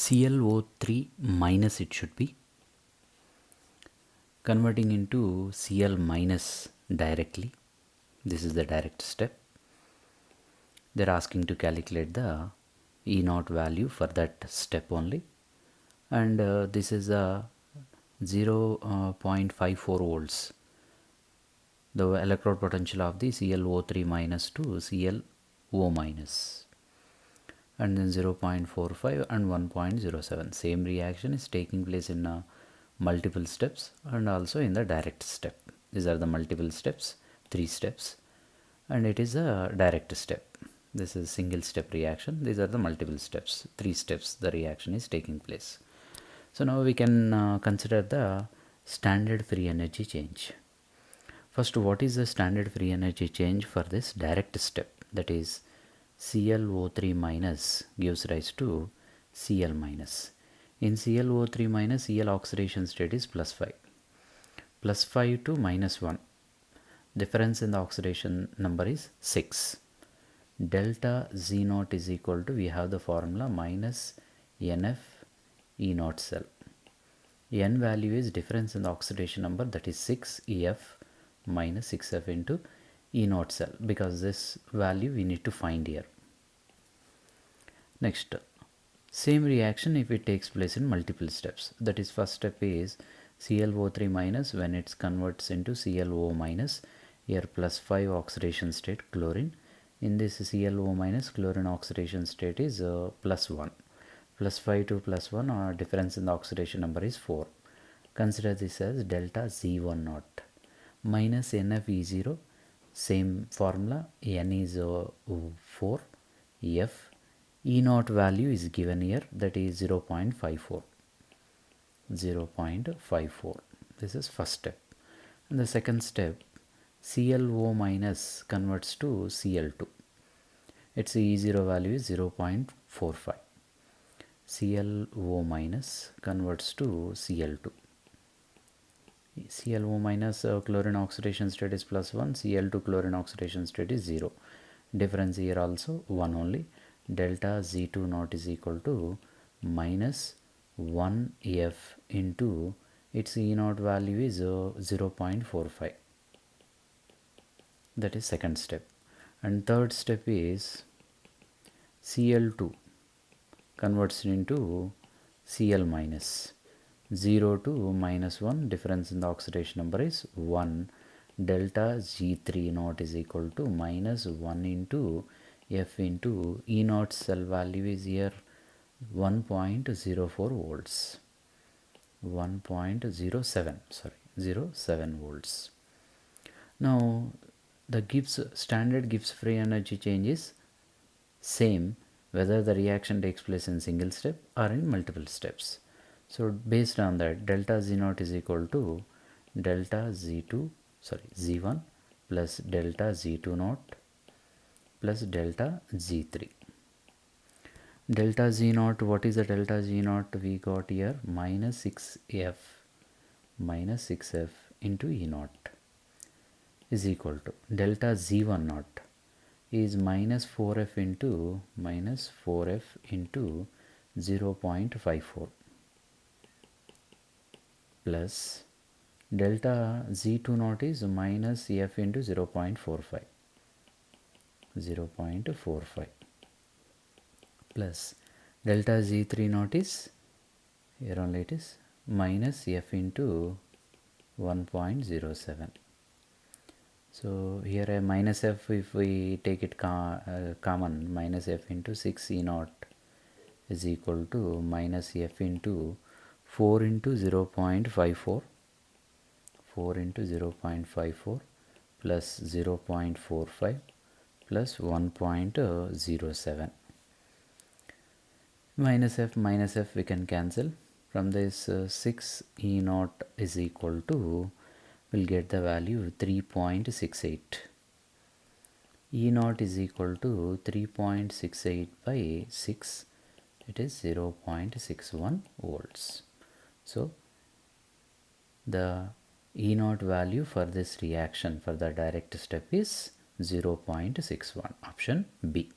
ClO3 minus it should be, converting into Cl minus directly. This is the direct step. They're asking to calculate the E naught value for that step only, and this is a 0.54 volts, the electrode potential of the ClO3 minus to ClO minus, and then 0.45 and 1.07. Same reaction is taking place in multiple steps and also in the direct step. These are the multiple steps, 3 steps, and it is a direct step. This is single step reaction. These are the multiple steps, 3 steps the reaction is taking place. So now we can consider the standard free energy change. First, what is the standard free energy change for this direct step? That is ClO3 minus gives rise to Cl minus. In ClO3 minus, Cl oxidation state is plus 5. Plus 5 to minus 1. Difference in the oxidation number is 6. Delta Z naught is equal to, we have the formula, minus NF E naught cell. N value is difference in the oxidation number, that is 6 EF minus 6F into E naught cell, because this value we need to find here. Next, same reaction if it takes place in multiple steps. That is, first step is ClO3 minus, when it converts into ClO minus, here plus 5 oxidation state chlorine. In this ClO minus, chlorine oxidation state is plus 1. Plus 5 to plus 1, difference in the oxidation number is 4. Consider this as delta Z1 naught minus NFE0. Same formula, N is 4, F. E naught value is given here, that is 0.54. 0.54. This is first step. And the second step, ClO minus converts to Cl2. Its E0 value is 0.45. ClO minus converts to Cl2. ClO minus chlorine oxidation state is plus 1, Cl2 chlorine oxidation state is 0. Difference here also 1 only. Delta Z2 naught is equal to minus 1F into its E naught value is 0.45. That is second step. And third step is Cl2 converts into Cl minus. 0 to minus 1, difference in the oxidation number is 1. Delta G3 naught is equal to minus 1 into F into E naught cell value is here 1.04 volts. 0.07 volts. Now the standard Gibbs free energy change is same whether the reaction takes place in single step or in multiple steps. So based on that, delta Z naught is equal to delta Z1 plus delta Z2 naught plus delta Z3. Delta Z naught, what is the delta Z naught we got here? Minus 6F into E naught is equal to delta Z1 naught is minus 4F into 0.54 plus delta Z2 naught is minus F into 0.45 plus delta Z3 naught is, here only it is, minus F into 1.07. So here a minus F, if we take it common, minus F into 6 E naught is equal to minus F into 4 into 0.54 plus 0.45 plus 1.07. Minus F we can cancel. From this 6 E naught is equal to, we'll get the value 3.68. E naught is equal to 3.68 by 6, it is 0.61 volts. So the E naught value for this reaction for the direct step is 0.61, option B.